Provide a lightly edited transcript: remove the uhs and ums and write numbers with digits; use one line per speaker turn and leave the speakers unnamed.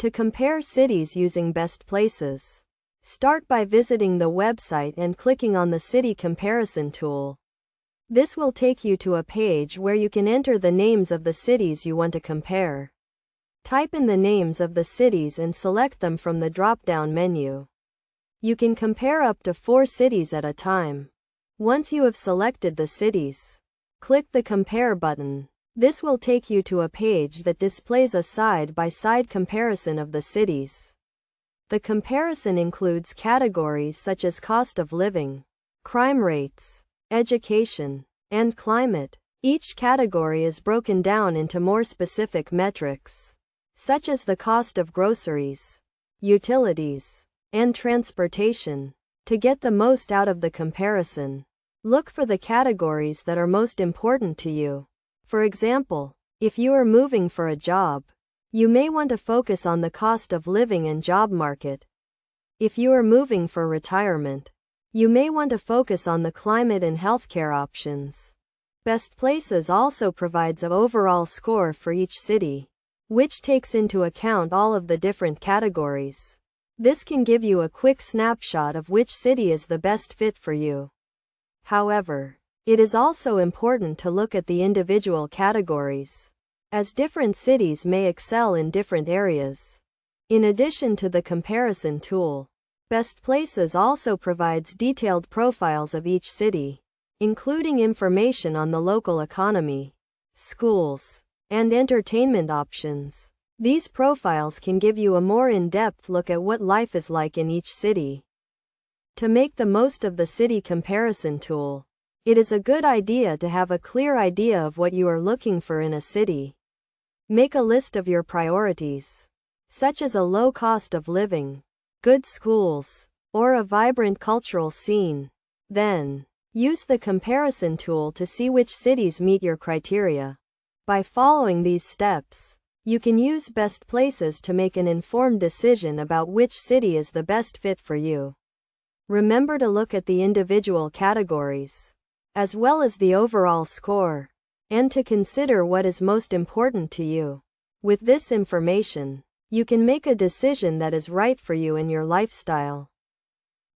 To compare cities using best places, start by visiting the website and clicking on the city comparison tool. This will take you to a page where you can enter the names of the cities you want to compare. Type in the names of the cities and select them from the drop-down menu. You can compare up to 4 cities at a time. Once you have selected the cities, click the Compare button. This will take you to a page that displays a side-by-side comparison of the cities. The comparison includes categories such as cost of living, crime rates, education, and climate. Each category is broken down into more specific metrics, such as the cost of groceries, utilities, and transportation. To get the most out of the comparison, look for the categories that are most important to you. For example, if you are moving for a job, you may want to focus on the cost of living and job market. If you are moving for retirement, you may want to focus on the climate and healthcare options. Best Places also provides an overall score for each city, which takes into account all of the different categories. This can give you a quick snapshot of which city is the best fit for you. However, it is also important to look at the individual categories, as different cities may excel in different areas. In addition to the comparison tool, Best Places also provides detailed profiles of each city, including information on the local economy, schools, and entertainment options. These profiles can give you a more in-depth look at what life is like in each city. To make the most of the city comparison tool, it is a good idea to have a clear idea of what you are looking for in a city. Make a list of your priorities, such as a low cost of living, good schools, or a vibrant cultural scene. Then, use the comparison tool to see which cities meet your criteria. By following these steps, you can use Best Places to make an informed decision about which city is the best fit for you. Remember to look at the individual categories, as well as the overall score, and to consider what is most important to you. With this information, you can make a decision that is right for you and your lifestyle.